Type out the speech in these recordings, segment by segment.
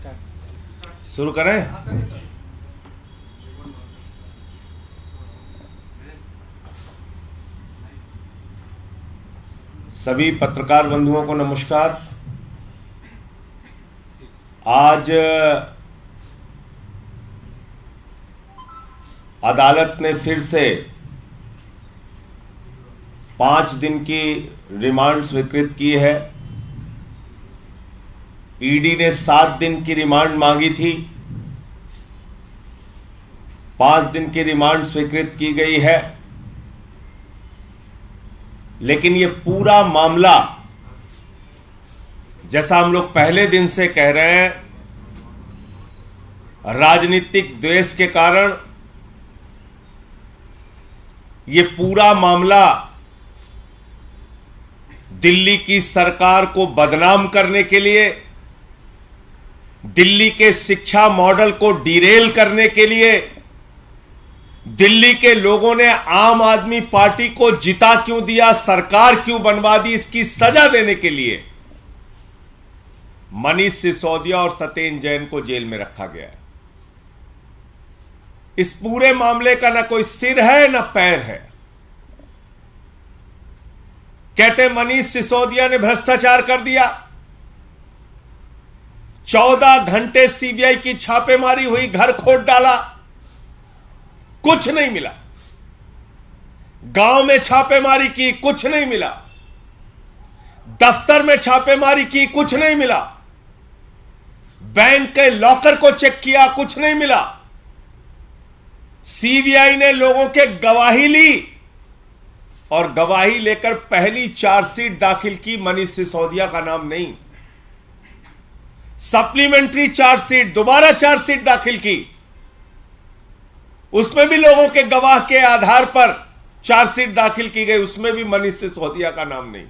शुरू करें। सभी पत्रकार बंधुओं को नमस्कार। आज अदालत ने फिर से 5 दिन की रिमांड स्वीकृत की है। ईडी ने 7 दिन की रिमांड मांगी थी, 5 दिन की रिमांड स्वीकृत की गई है। लेकिन ये पूरा मामला, जैसा हम लोग पहले दिन से कह रहे हैं, राजनीतिक द्वेष के कारण ये पूरा मामला दिल्ली की सरकार को बदनाम करने के लिए, दिल्ली के शिक्षा मॉडल को डिरेल करने के लिए, दिल्ली के लोगों ने आम आदमी पार्टी को जिता क्यों दिया, सरकार क्यों बनवा दी, इसकी सजा देने के लिए मनीष सिसोदिया और सत्येंद्र जैन को जेल में रखा गया है। इस पूरे मामले का ना कोई सिर है ना पैर है। कहते मनीष सिसोदिया ने भ्रष्टाचार कर दिया। 14 घंटे सीबीआई की छापेमारी हुई, घर खोद डाला, कुछ नहीं मिला। गांव में छापेमारी की, कुछ नहीं मिला। दफ्तर में छापेमारी की, कुछ नहीं मिला। बैंक के लॉकर को चेक किया, कुछ नहीं मिला। सीबीआई ने लोगों के गवाही ली और गवाही लेकर पहली चार्जशीट दाखिल की, मनीष सिसोदिया का नाम नहीं। सप्लीमेंट्री चार्जशीट, दोबारा चार्जशीट दाखिल की, उसमें भी लोगों के गवाह के आधार पर चार्जशीट दाखिल की गई, उसमें भी मनीष सिसोदिया का नाम नहीं।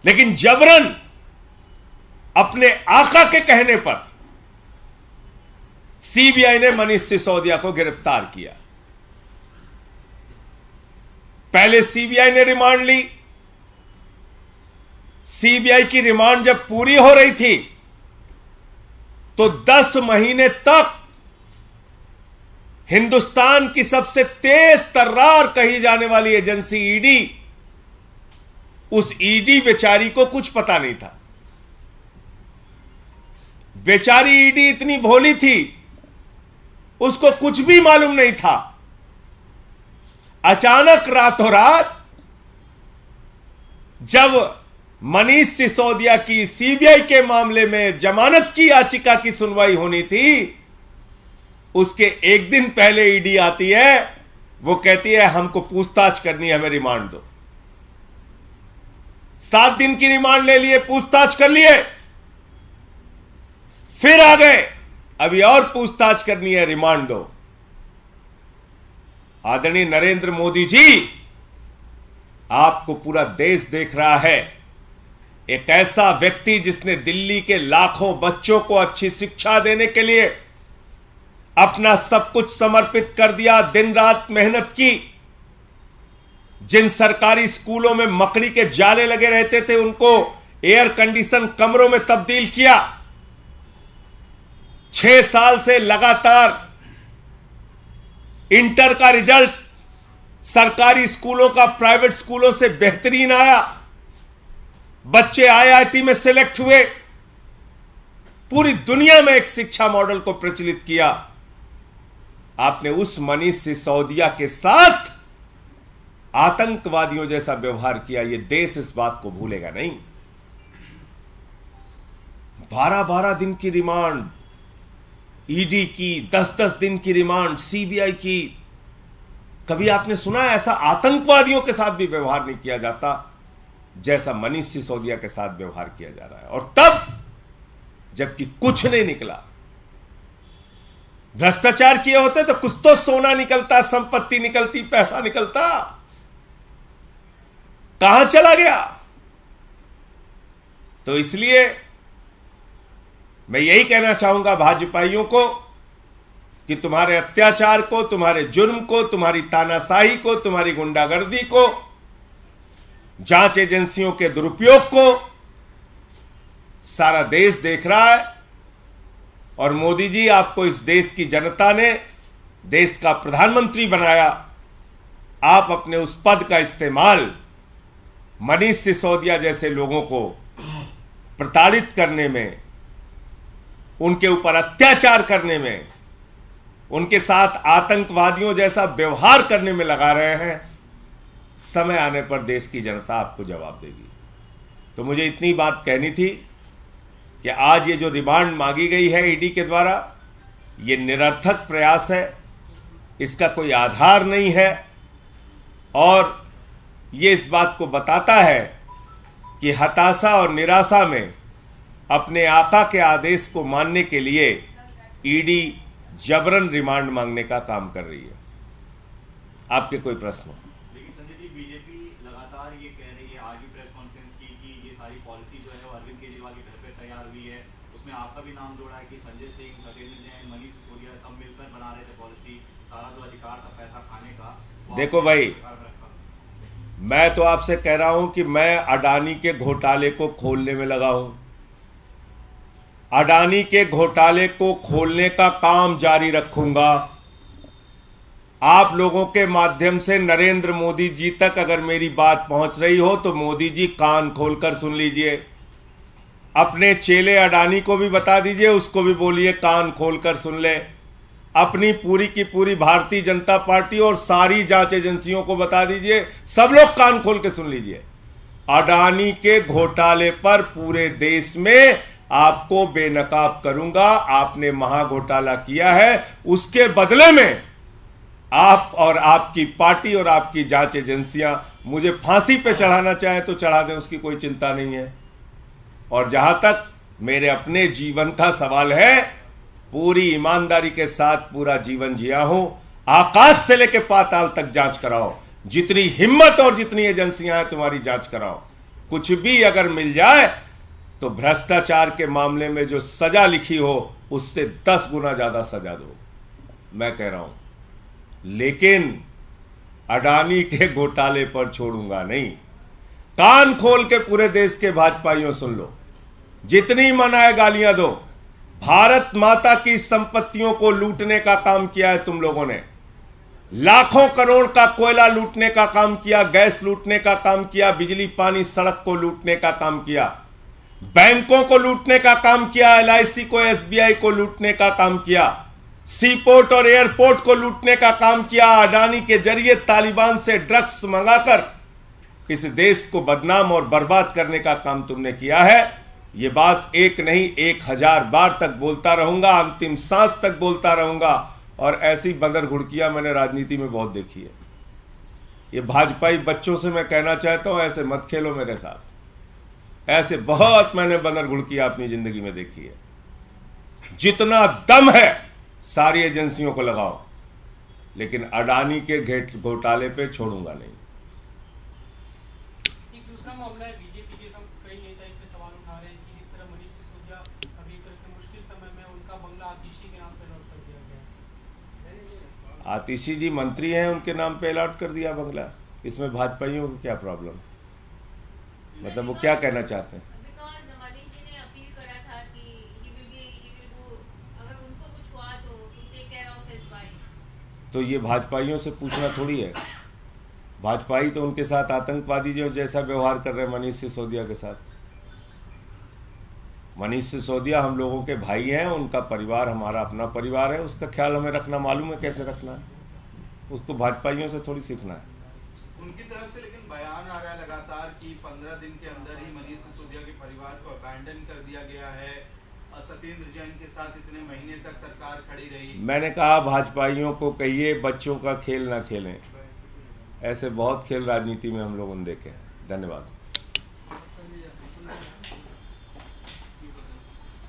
लेकिन जबरन अपने आका के कहने पर सीबीआई ने मनीष सिसोदिया को गिरफ्तार किया। पहले सीबीआई ने रिमांड ली। सीबीआई की रिमांड जब पूरी हो रही थी तो 10 महीने तक हिंदुस्तान की सबसे तेज तर्रार कही जाने वाली एजेंसी ईडी, उस ईडी बेचारी को कुछ पता नहीं था। बेचारी ईडी इतनी भोली थी, उसको कुछ भी मालूम नहीं था। अचानक रातों रात जब मनीष सिसोदिया की सीबीआई के मामले में जमानत की याचिका की सुनवाई होनी थी, उसके एक दिन पहले ईडी आती है, वो कहती है हमको पूछताछ करनी है, हमें रिमांड दो। 7 दिन की रिमांड ले लिए, पूछताछ कर लिए, फिर आ गए, अभी और पूछताछ करनी है, रिमांड दो। आदरणीय नरेंद्र मोदी जी, आपको पूरा देश देख रहा है। एक ऐसा व्यक्ति जिसने दिल्ली के लाखों बच्चों को अच्छी शिक्षा देने के लिए अपना सब कुछ समर्पित कर दिया, दिन रात मेहनत की, जिन सरकारी स्कूलों में मकड़ी के जाले लगे रहते थे उनको एयर कंडीशन कमरों में तब्दील किया। 6 साल से लगातार इंटर का रिजल्ट सरकारी स्कूलों का प्राइवेट स्कूलों से बेहतरीन आया। बच्चे आईआईटी में सिलेक्ट हुए। पूरी दुनिया में एक शिक्षा मॉडल को प्रचलित किया। आपने उस मनीष सिसोदिया के साथ आतंकवादियों जैसा व्यवहार किया। यह देश इस बात को भूलेगा नहीं। 12-12 दिन की रिमांड ईडी की, 10-10 दिन की रिमांड सीबीआई की। कभी आपने सुना ऐसा आतंकवादियों के साथ भी व्यवहार नहीं किया जाता जैसा मनीष सिसोदिया के साथ व्यवहार किया जा रहा है। और तब जबकि कुछ नहीं निकला। भ्रष्टाचार किए होते तो कुछ तो सोना निकलता, संपत्ति निकलती, पैसा निकलता। कहां चला गया? तो इसलिए मैं यही कहना चाहूंगा भाजपाइयों को कि तुम्हारे अत्याचार को, तुम्हारे जुर्म को, तुम्हारी तानाशाही को, तुम्हारी गुंडागर्दी को, जांच एजेंसियों के दुरुपयोग को सारा देश देख रहा है। और मोदी जी, आपको इस देश की जनता ने देश का प्रधानमंत्री बनाया। आप अपने उस पद का इस्तेमाल मनीष सिसोदिया जैसे लोगों को प्रताड़ित करने में, उनके ऊपर अत्याचार करने में, उनके साथ आतंकवादियों जैसा व्यवहार करने में लगा रहे हैं। समय आने पर देश की जनता आपको जवाब देगी। तो मुझे इतनी बात कहनी थी कि आज ये जो रिमांड मांगी गई है ईडी के द्वारा, ये निरर्थक प्रयास है, इसका कोई आधार नहीं है और ये इस बात को बताता है कि हताशा और निराशा में अपने आका के आदेश को मानने के लिए ईडी जबरन रिमांड मांगने का काम कर रही है। आपके कोई प्रश्न हो? लेकिन संजय जी, बीजेपी लगातार ये कह रही है, आज भी प्रेस कॉन्फ्रेंस की, कि ये सारी पॉलिसी जो है वो अरविंद केजरीवाल के घर पे तैयार हुई है। उसमें आपका भी नाम जोड़ा है कि संजय सिंह, सत्येंद्र जैन, मनीष सिसोदिया सब मिलकर बना रहे थे पॉलिसी। सारा जो अधिकार था पैसा खाने का, देखो भाई, मैं तो आपसे कह रहा हूं कि मैं अडानी के घोटाले को खोलने में लगा हूं। अडानी के घोटाले को खोलने का काम जारी रखूंगा। आप लोगों के माध्यम से नरेंद्र मोदी जी तक अगर मेरी बात पहुंच रही हो तो मोदी जी कान खोलकर सुन लीजिए। अपने चेले अडानी को भी बता दीजिए, उसको भी बोलिए कान खोलकर सुन ले। अपनी पूरी की पूरी भारतीय जनता पार्टी और सारी जांच एजेंसियों को बता दीजिए, सब लोग कान खोल के सुन लीजिए। अडानी के घोटाले पर पूरे देश में आपको बेनकाब करूंगा। आपने महाघोटाला किया है, उसके बदले में आप और आपकी पार्टी और आपकी जांच एजेंसियां मुझे फांसी पे चढ़ाना चाहें तो चढ़ा दें, उसकी कोई चिंता नहीं है। और जहां तक मेरे अपने जीवन का सवाल है, पूरी ईमानदारी के साथ पूरा जीवन जिया हूं। आकाश से लेकर पाताल तक जांच कराओ, जितनी हिम्मत और जितनी एजेंसियां हैं तुम्हारी जांच कराओ। कुछ भी अगर मिल जाए तो भ्रष्टाचार के मामले में जो सजा लिखी हो उससे 10 गुना ज्यादा सजा दो, मैं कह रहा हूं। लेकिन अडानी के घोटाले पर छोड़ूंगा नहीं। कान खोल के पूरे देश के भाजपाइयों सुन लो, जितनी मन आए गालियां दो। भारत माता की संपत्तियों को लूटने का काम किया है तुम लोगों ने। लाखों करोड़ का कोयला लूटने का काम किया, गैस लूटने का काम किया, बिजली पानी सड़क को लूटने का काम किया, बैंकों को लूटने का काम किया, LIC को, SBI को लूटने का काम किया, सीपोर्ट और एयरपोर्ट को लूटने का काम किया। अडानी के जरिए तालिबान से ड्रग्स मंगाकर इस देश को बदनाम और बर्बाद करने का काम तुमने किया है। यह बात एक नहीं 1000 बार तक बोलता रहूंगा, अंतिम सांस तक बोलता रहूंगा। और ऐसी बंदर घुड़कियां मैंने राजनीति में बहुत देखी है। ये भाजपाई बच्चों से मैं कहना चाहता हूं, ऐसे मत खेलो मेरे साथ। ऐसे बहुत मैंने बंदर घुड़कियां अपनी जिंदगी में देखी है। जितना दम है सारी एजेंसियों को लगाओ, लेकिन अडानी के घोटाले पे छोड़ूंगा नहीं। एक दूसरा मामला है, बीजेपी के कई नेता इस पे सवाल उठा रहे हैं कि जिस तरह मनीष सिसोदिया अभी इतने मुश्किल समय में उनका बंगला आतिशी के नाम पे अलॉट कर दिया गया। आतिशी जी मंत्री हैं, उनके नाम पे अलॉट कर दिया बंगला। इसमें भाजपाइयों को क्या प्रॉब्लम? मतलब वो क्या कहना चाहते हैं? तो ये भाजपाइयों से पूछना थोड़ी है। भाजपाई तो उनके साथ आतंकवादी जो जैसा व्यवहार कर रहे हैं मनीष सिसोदिया के साथ। मनीष सिसोदिया हम लोगों के भाई हैं, उनका परिवार हमारा अपना परिवार है, उसका ख्याल हमें रखना मालूम है कैसे रखना है। उसको भाजपाइयों से थोड़ी सीखना है। उनकी तरफ से लेकिन बयान आ रहा है लगातार कि 15 दिन के अंदर ही मनीष सिसोदिया के परिवार को अबैंडन कर दिया गया है। सत्येंद्र जैन के साथ इतने महीने तक सरकार खड़ी रही। मैंने कहा भाजपाइयों को कहिए बच्चों का खेल ना खेलें। ऐसे बहुत खेल राजनीति में हम लोगों ने देखे हैं। धन्यवाद।